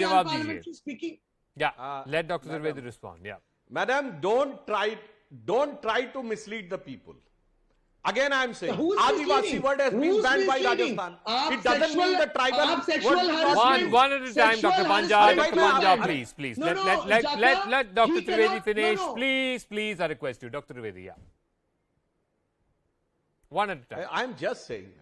जवाब दीजिए. unparliamentary speaking. Yeah, let Dr. Trivedi respond. Yeah. Madam, don't try to mislead the people. Again, I am saying, Who's Adivasi misleading? word has been Who's banned by misleading? Rajasthan. It doesn't mean the tribal sexual word harassment. One at a time, Sexual Dr. Panja. harassment. Dr. Panja, please. No, Let Dr. he Trivedi cannot- finish. no. Please, I request you. Dr. Trivedi, yeah. One at a time. I'm just saying,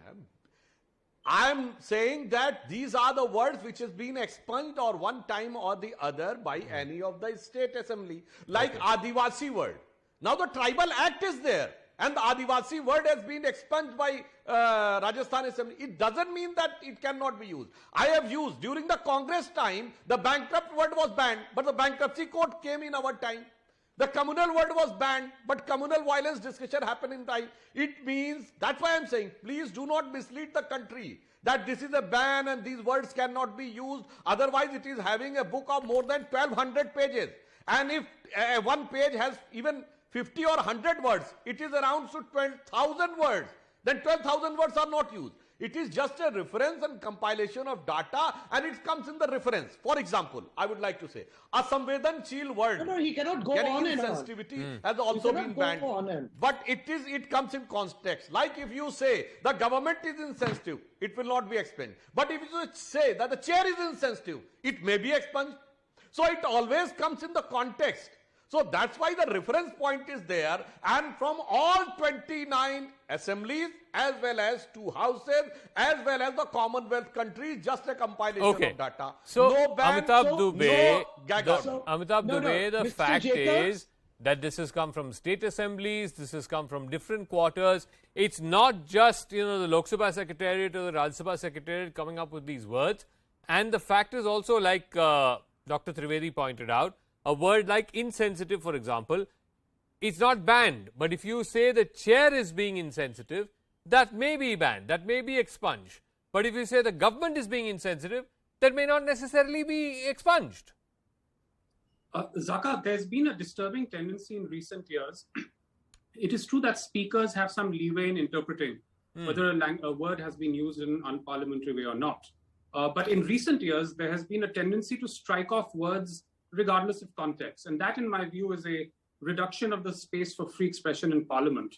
I'm saying that these are the words which has been expunged or one time or the other by any of the state assembly, like Adivasi word. Now the tribal act is there and the Adivasi word has been expunged by Rajasthan assembly. It doesn't mean that it cannot be used. I have used during the Congress time, the bankrupt word was banned, but the bankruptcy court came in our time. The communal word was banned, but communal violence discussion happened in time. It means, that's why I'm saying, please do not mislead the country that this is a ban and these words cannot be used. Otherwise, it is having a book of more than 1200 pages. And if one page has even 50 or 100 words, it is around 12,000 words. Then 12,000 words are not used. It is just a reference and compilation of data and it comes in the reference. For example, I would like to say, a Samvedansheel word. No, he cannot go on and on. Sensitivity has also been banned. But it comes in context. Like if you say the government is insensitive, it will not be expunged. But if you say that the chair is insensitive, it may be expunged. So it always comes in the context. So that's why the reference point is there, and from all 29 assemblies as well as 2 houses as well as the Commonwealth countries, just a compilation of data. So no ban, Amitabh Dubey, no gag order. Amitabh Dubey, the Mr. fact Jacobs, is that this has come from state assemblies, this has come from different quarters. It's not just, the Lok Sabha Secretariat or the Rajya Sabha Secretariat coming up with these words. And the fact is also, like Dr. Trivedi pointed out, a word like insensitive, for example, it's not banned. But if you say the chair is being insensitive, that may be banned, that may be expunged. But if you say the government is being insensitive, that may not necessarily be expunged. Zaka, there's been a disturbing tendency in recent years. It is true that speakers have some leeway in interpreting whether a word has been used in an unparliamentary way or not. But in recent years, there has been a tendency to strike off words regardless of context. And that, in my view, is a reduction of the space for free expression in Parliament.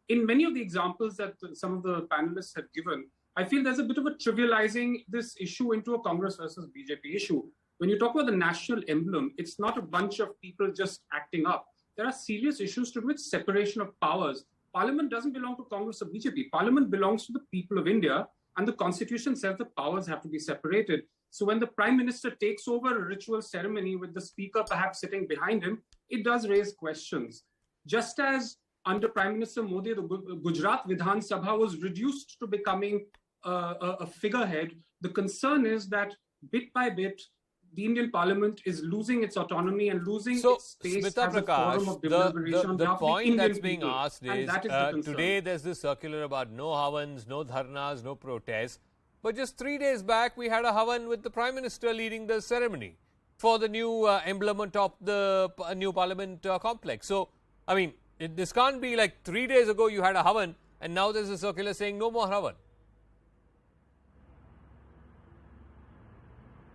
In many of the examples that some of the panelists have given, I feel there's a bit of a trivializing this issue into a Congress versus BJP issue. When you talk about the national emblem, it's not a bunch of people just acting up. There are serious issues to do with separation of powers. Parliament doesn't belong to Congress or BJP. Parliament belongs to the people of India, and the Constitution says the powers have to be separated. So when the Prime Minister takes over a ritual ceremony with the Speaker perhaps sitting behind him, it does raise questions. Just as under Prime Minister Modi, the Gujarat Vidhan Sabha was reduced to becoming a figurehead, the concern is that bit by bit, the Indian Parliament is losing its autonomy and losing its space Smita as a forum of deliberation. The point that's being people. asked And is, that is the concern. today there's this circular about no havans, no dharnas, no protests. But just 3 days back, we had a havan with the Prime Minister leading the ceremony for the new emblem on top the new Parliament complex. So, I mean, this can't be like 3 days ago you had a havan and now there's a circular saying no more havan.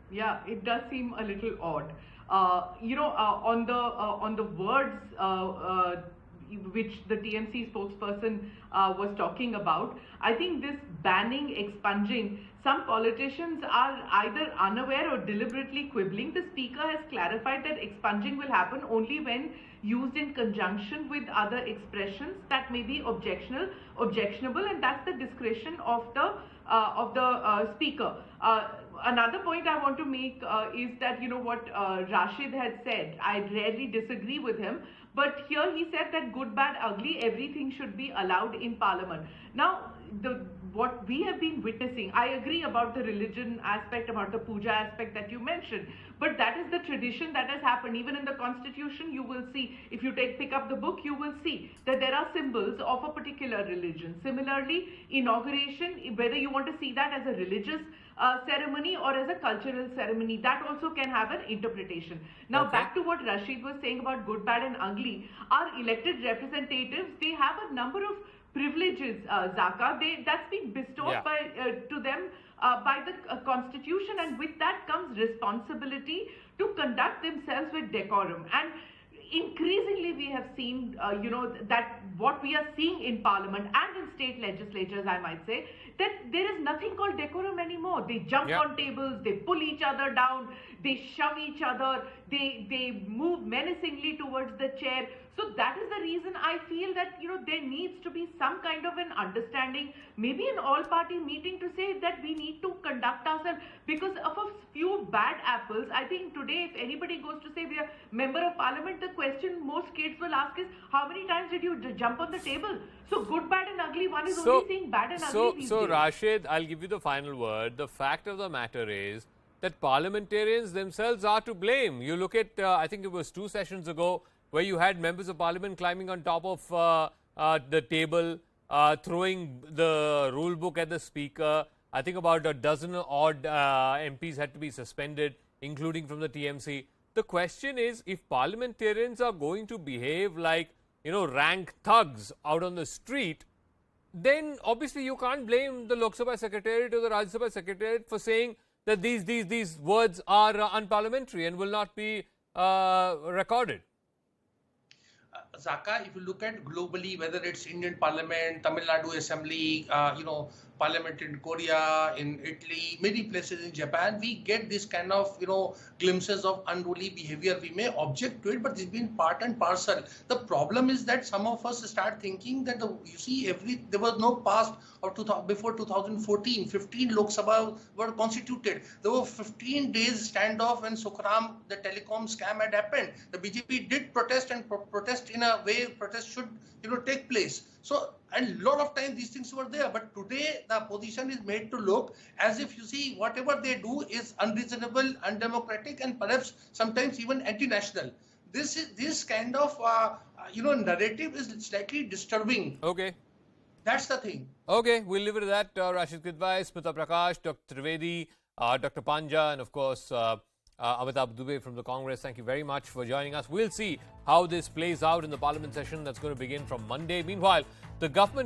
Yeah, it does seem a little odd. On the words which the TMC spokesperson was talking about, I think this banning, expunging, some politicians are either unaware or deliberately quibbling. The Speaker has clarified that expunging will happen only when used in conjunction with other expressions that may be objectionable, and that's the discretion of the Speaker. Another point I want to make is that, what Rashid had said, I rarely disagree with him, but here he said that good, bad, ugly, everything should be allowed in Parliament. Now, what we have been witnessing, I agree about the religion aspect, about the puja aspect that you mentioned, but that is the tradition that has happened. Even in the Constitution, you will see, if you pick up the book, you will see that there are symbols of a particular religion. Similarly, inauguration, whether you want to see that as a religious ceremony or as a cultural ceremony, that also can have an interpretation. Now, back to what Rashid was saying about good, bad and ugly, our elected representatives, they have a number of privileges, Zaka. That's been bestowed to them by the constitution, and with that comes responsibility to conduct themselves with decorum. And increasingly we have seen, that what we are seeing in parliament and in state legislatures, I might say, that there is nothing called decorum anymore. They jump on tables, they pull each other down, they shove each other, they move menacingly towards the chair. So that is the reason I feel that, there needs to be some kind of an understanding, maybe an all-party meeting to say that we need to conduct ourselves because of a few bad apples. I think today, if anybody goes to say we are member of parliament, the question most kids will ask is, how many times did you jump on the table? So good, bad and ugly, one is only seeing bad and ugly these days. Rashid, I'll give you the final word. The fact of the matter is that parliamentarians themselves are to blame. You look at, I think it was 2 sessions ago, where you had members of parliament climbing on top of the table, throwing the rule book at the speaker. I think about a dozen odd MPs had to be suspended, including from the TMC. The question is, if parliamentarians are going to behave like, rank thugs out on the street, then obviously you can't blame the Lok Sabha Secretariat or the Rajya Sabha Secretariat for saying that these words are unparliamentary and will not be recorded. Zaka, if you look at globally, whether it's Indian Parliament, Tamil Nadu Assembly, Parliament in Korea, in Italy, many places in Japan, we get this kind of, glimpses of unruly behavior. We may object to it, but it's been part and parcel. The problem is that some of us start thinking that, there was no past of before 2014, 15 Lok Sabha were constituted. There were 15 days standoff when Sukram, the telecom scam had happened. The BJP did protest and protest in a way protest should, take place. So, and a lot of times these things were there, but today the position is made to look as if, whatever they do is unreasonable, undemocratic, and perhaps sometimes even anti-national. This kind of, narrative is slightly disturbing. Okay. That's the thing. Okay, we'll leave it at that. Rashid Kidwai, Smita Prakash, Dr. Trivedi, Dr. Panja, and of course, Amitabh Dubey from the Congress. Thank you very much for joining us. We'll see how this plays out in the Parliament session that's going to begin from Monday. Meanwhile, the government